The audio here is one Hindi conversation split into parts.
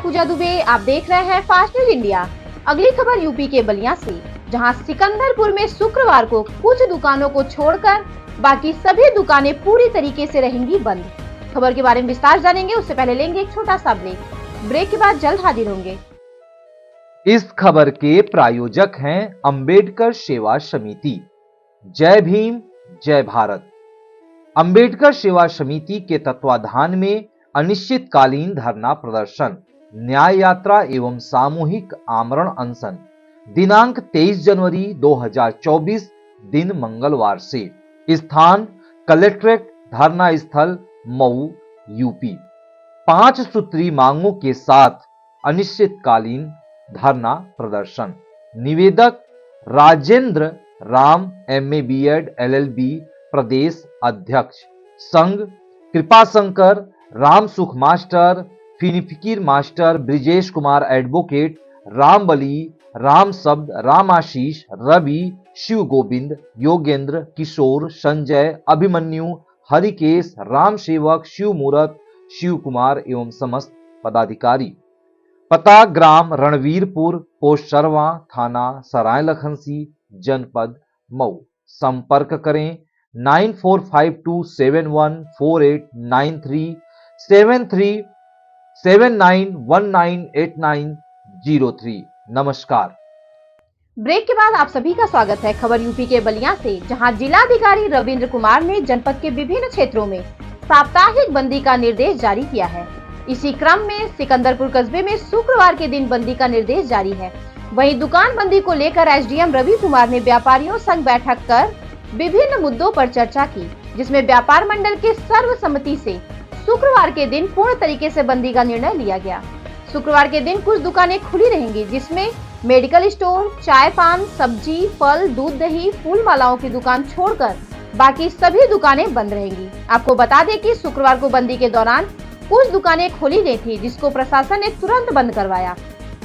पूजा दुबे, आप देख रहे हैं फास्ट न्यूज इंडिया। अगली खबर यूपी के बलिया से, जहां सिकंदरपुर में शुक्रवार को कुछ दुकानों को छोड़कर बाकी सभी दुकानें पूरी तरीके से रहेंगी बंद। खबर के बारे में विस्तार जानेंगे, उससे पहले लेंगे एक छोटा सा ब्रेक के बाद जल्द हाजिर होंगे। इस खबर के प्रायोजक हैं अंबेडकर सेवा समिति। जय भीम, जय भारत। अंबेडकर सेवा समिति के तत्वाधान में अनिश्चितकालीन धरना प्रदर्शन, न्याय यात्रा एवं सामूहिक आमरण अनशन दिनांक 23 जनवरी 2024 दिन मंगलवार से। स्थान कलेक्ट्रेट धरना स्थल मऊ यूपी। 5 सूत्री मांगों के साथ अनिश्चितकालीन धरना प्रदर्शन। निवेदक Rajendra Ram MA B.Ed LLB प्रदेश अध्यक्ष। संघ कृपाशंकर, राम सुख मास्टर, फिनिफिकिर मास्टर, ब्रिजेश कुमार एडवोकेट, राम बली, राम शब्द, राम आशीष, रवि, शिव गोविंद, योगेंद्र, किशोर, संजय, अभिमन्यु, हरिकेश, राम सेवक, शिव मूरत, शिव कुमार एवं समस्त पदाधिकारी। पता ग्राम रणवीरपुर, पोस्ट सरवा, थाना सराय लखनसी, जनपद मऊ। संपर्क करें 9452714893 7379198903। नमस्कार। ब्रेक के बाद आप सभी का स्वागत है। खबर यूपी के बलिया से, जहां जिलाधिकारी रविंद्र कुमार ने जनपद के विभिन्न क्षेत्रों में साप्ताहिक बंदी का निर्देश जारी किया है। इसी क्रम में सिकंदरपुर कस्बे में शुक्रवार के दिन बंदी का निर्देश जारी है। वहीं दुकान बंदी को लेकर SDM रवि कुमार ने व्यापारियों संग बैठक कर विभिन्न मुद्दों पर चर्चा की, जिसमें व्यापार मंडल के सर्वसम्मति से शुक्रवार के दिन पूर्ण तरीके से बंदी का निर्णय लिया गया। शुक्रवार के दिन कुछ दुकानें खुली रहेंगी, जिसमें मेडिकल स्टोर, चाय पान, सब्जी, फल, दूध, दही, फूल मालाओं की दुकान छोड़कर बाकी सभी दुकानें बंद रहेंगी। आपको बता दें कि शुक्रवार को बंदी के दौरान कुछ दुकानें खोली गई थी, जिसको प्रशासन ने तुरंत बंद करवाया।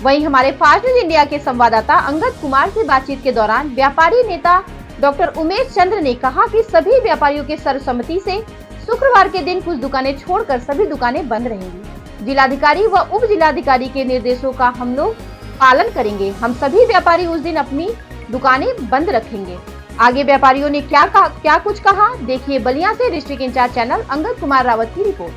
वहीं हमारे फास्ट न्यूज इंडिया के संवाददाता अंगद कुमार से बातचीत के दौरान व्यापारी नेता डॉक्टर उमेश चंद्र ने कहा कि सभी व्यापारियों के सर्वसम्मति से शुक्रवार के दिन कुछ दुकानें छोड़कर सभी दुकानें बंद रहेंगी। जिलाधिकारी व उप जिलाधिकारी के निर्देशों का हम लोग पालन करेंगे। हम सभी व्यापारी उस दिन अपनी दुकानें बंद रखेंगे। आगे व्यापारियों ने क्या कुछ कहा, देखिए बलिया से district incharge channel Angad Kumar Rawat की रिपोर्ट।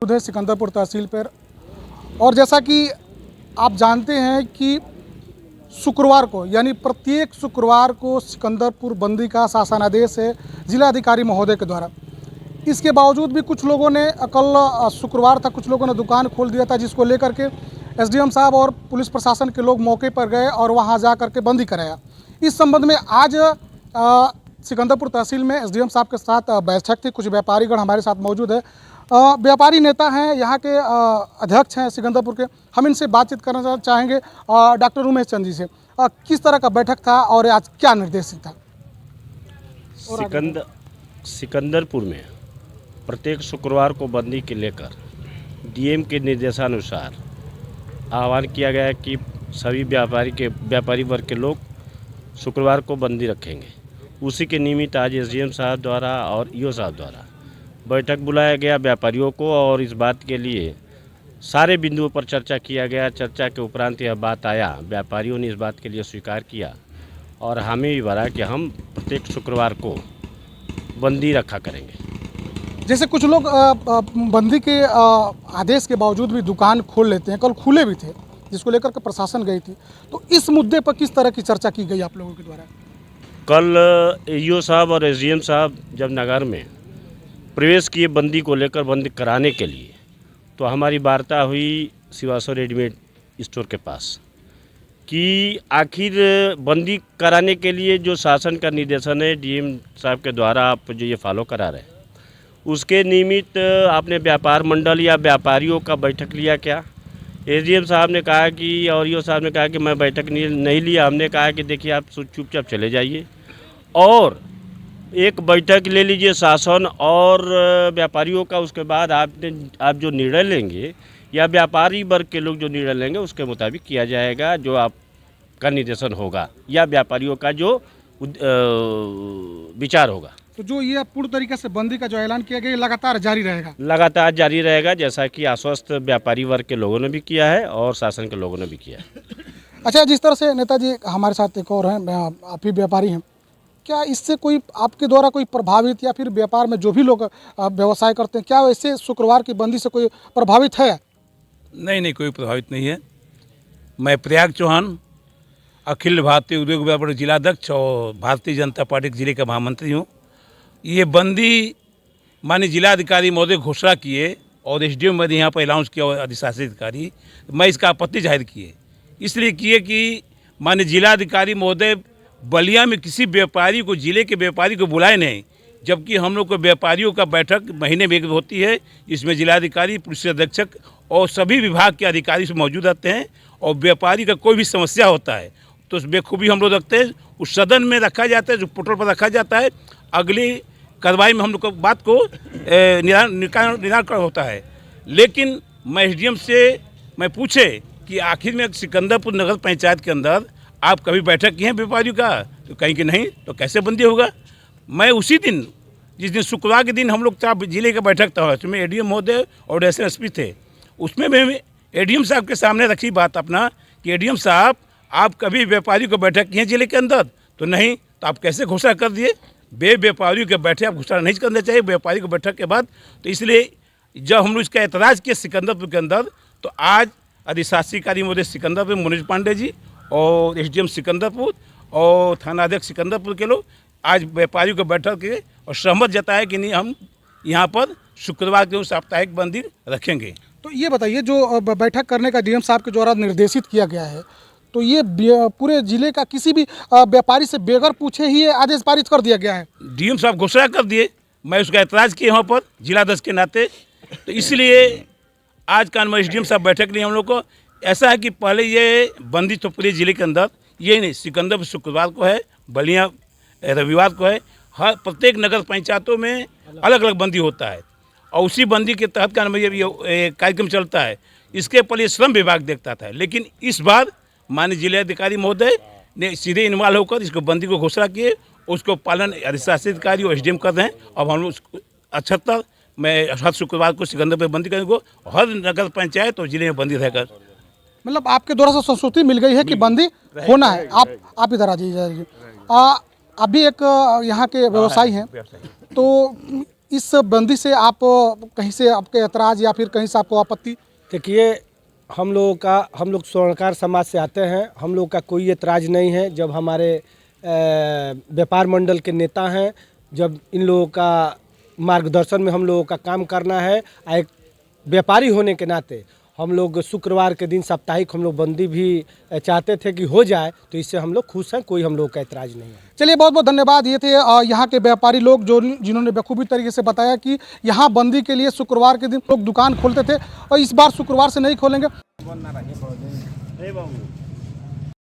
है सिकंदरपुर तहसील पर। और जैसा कि आप जानते हैं कि शुक्रवार को यानी प्रत्येक शुक्रवार को सिकंदरपुर बंदी का शासनादेश है जिलाधिकारी महोदय के द्वारा। इसके बावजूद भी कुछ लोगों ने कल शुक्रवार था, कुछ लोगों ने दुकान खोल दिया था, जिसको लेकर के SDM साहब और पुलिस प्रशासन के लोग मौके पर गए और वहां जा कर के बंदी कराया। इस संबंध में आज सिकंदरपुर तहसील में SDM साहब के साथ बैठक थी। कुछ व्यापारीगण हमारे साथ मौजूद है। व्यापारी नेता हैं, यहाँ के अध्यक्ष हैं सिकंदरपुर के। हम इनसे बातचीत करना चाहेंगे डॉक्टर उमेश चंद जी से। किस तरह का बैठक था और आज क्या निर्देशित था? सिकंदरपुर में प्रत्येक शुक्रवार को बंदी के लेकर DM के निर्देशानुसार आह्वान किया गया है कि सभी व्यापारी वर्ग के लोग शुक्रवार को बंदी रखेंगे। उसी के निमित्त आज SDM साहब द्वारा और EO साहब द्वारा बैठक बुलाया गया व्यापारियों को, और इस बात के लिए सारे बिंदुओं पर चर्चा किया गया। चर्चा के उपरांत यह बात आया, व्यापारियों ने इस बात के लिए स्वीकार किया और हमें भी भरा कि हम प्रत्येक शुक्रवार को बंदी रखा करेंगे। जैसे कुछ लोग बंदी के आदेश के बावजूद भी दुकान खोल लेते हैं, कल खुले भी थे, जिसको लेकर के प्रशासन गई थी, तो इस मुद्दे पर किस तरह की चर्चा की गई आप लोगों के द्वारा? कल ईओ साहब और एसडीएम साहब जब नगर में प्रवेश किए बंदी को लेकर, बंदी कराने के लिए, तो हमारी वार्ता हुई श्रीवास्तव रेडीमेड स्टोर के पास कि आखिर बंदी कराने के लिए जो शासन का निर्देशन है डीएम साहब के द्वारा आप जो ये फॉलो करा रहे हैं, उसके निमित्त आपने व्यापार मंडल या व्यापारियों का बैठक लिया क्या? एसडीएम साहब ने कहा कि और ईओ साहब ने कहा कि मैं बैठक नहीं लिया। हमने कहा कि देखिए आप चुपचाप चले जाइए और एक बैठक ले लीजिए शासन और व्यापारियों का, उसके बाद आप जो निर्णय लेंगे या व्यापारी वर्ग के लोग जो निर्णय लेंगे उसके मुताबिक किया जाएगा, जो आपका निर्देशन होगा या व्यापारियों का जो विचार होगा। तो जो ये पूर्ण तरीके से बंदी का जो ऐलान किया गया लगातार जारी रहेगा? लगातार जारी रहेगा, जैसा कि आश्वस्त व्यापारी वर्ग के लोगों ने भी किया है और शासन के लोगों ने भी किया है। अच्छा, जिस तरह से नेताजी हमारे साथ एक और हैं, आप भी व्यापारी हैं, क्या इससे कोई आपके द्वारा कोई प्रभावित या फिर व्यापार में जो भी लोग व्यवसाय करते हैं, क्या वैसे शुक्रवार की बंदी से कोई प्रभावित है? नहीं, कोई प्रभावित नहीं है। मैं प्रयाग चौहान, अखिल भारतीय उद्योग व्यापार जिलाध्यक्ष और भारतीय जनता पार्टी के जिले का महामंत्री हूँ। ये बंदी माननीय जिलाधिकारी महोदय घोषणा किए और एसडीएम महोदय यहाँ पर अनाउंस किया, अधिशासी अधिकारी, मैं इसका आपत्ति जाहिर किए, इसलिए किए कि माननीय जिलाधिकारी महोदय बलिया में किसी व्यापारी को, जिले के व्यापारी को बुलाए नहीं, जबकि हम लोग को व्यापारियों का बैठक महीने में एक होती है। इसमें जिलाधिकारी, पुलिस अधीक्षक और सभी विभाग के अधिकारी से मौजूद रहते हैं और व्यापारी का कोई भी समस्या होता है तो उस बेखूबी हम लोग रखते हैं, उस सदन में रखा जाता है, जो पोर्टल पर रखा जाता है। अगली कार्रवाई में हम लोग को बात को निराकरण होता है। लेकिन मैं एसडीएम से मैं पूछे कि आखिर में सिकंदरपुर नगर पंचायत के अंदर आप कभी बैठक किए हैं व्यापारियों का, तो कहीं कि नहीं, तो कैसे बंदी होगा? मैं उसी दिन, जिस दिन शुक्रवार के दिन हम लोग 4 जिले का बैठक था, उसमें एडीएम महोदय और एसएसपी थे, उसमें मैं एडीएम साहब के सामने रखी बात अपना कि एडीएम साहब आप कभी व्यापारी को बैठक किए जिले के अंदर, तो नहीं, तो आप कैसे घोषणा कर दिए? व्यापारियों के बैठे आप घोषणा नहीं करना चाहिए व्यापारी को बैठक के बाद। तो इसलिए जब हम लोग इसका एतराज़ किया सिकंदरपुर के अंदर, तो आज अधिशासी कार्य महोदय सिकंदरपुर मनोज पांडे जी और एसडीएम सिकंदरपुर और थानाध्यक्ष सिकंदरपुर के लोग आज व्यापारियों को बैठक के और सहमत जताया कि नहीं, हम यहाँ पर शुक्रवार के साप्ताहिक बंदी रखेंगे। तो ये बताइए, जो बैठक करने का डीएम साहब के द्वारा निर्देशित किया गया है, तो ये पूरे जिले का किसी भी व्यापारी से बगैर पूछे ही ये आदेश पारित कर दिया गया है? डीएम साहब घोषणा कर दिए, मैं उसका एतराज़ किया यहाँ पर जिलाध्यक्ष के नाते, तो इसलिए आज का एसडीएम साहब बैठक नहीं हम लोग को। ऐसा है कि पहले ये बंदी तो पूरे जिले के अंदर, ये नहीं, सिकंदरपुर शुक्रवार को है, बलिया रविवार को है, हर प्रत्येक नगर पंचायतों में अलग अलग बंदी होता है और उसी बंदी के तहत का ये कार्यक्रम चलता है। इसके पहले श्रम विभाग देखता था, लेकिन इस बार माननीय जिलाधिकारी महोदय ने सीधे इन्वॉल्व होकर इसको बंदी को घोषणा किए, उसको पालन अधिशासी अधिकारी और एसडीएम कर रहे हैं। अब हम लोग 78 मैं हर शुक्रवार को सिकंदरपुर बंदी करने को, हर नगर पंचायत और जिले में बंदी रहकर, मतलब आपके द्वारा से संस्तुति मिल गई है कि बंदी होना है। आप इधर आ जाइए। अभी एक यहाँ के व्यवसायी हैं, तो इस बंदी से आप कहीं से आपके ऐतराज़ या फिर कहीं से आपको आपत्ति? देखिए, हम लोग स्वर्णकार समाज से आते हैं, हम लोग का कोई ऐतराज़ नहीं है। जब हमारे व्यापार मंडल के नेता हैं, जब इन लोगों का मार्गदर्शन में हम लोगों का काम करना है, एक व्यापारी होने के नाते हम लोग शुक्रवार के दिन साप्ताहिक हम लोग बंदी भी चाहते थे कि हो जाए, तो इससे हम लोग खुश हैं, कोई हम लोग का ऐतराज़ नहीं है। चलिए, बहुत बहुत धन्यवाद। ये थे यहाँ के व्यापारी लोग जिन्होंने बखूबी तरीके से बताया कि यहाँ बंदी के लिए शुक्रवार के दिन लोग दुकान खोलते थे और इस बार शुक्रवार से नहीं खोलेंगे।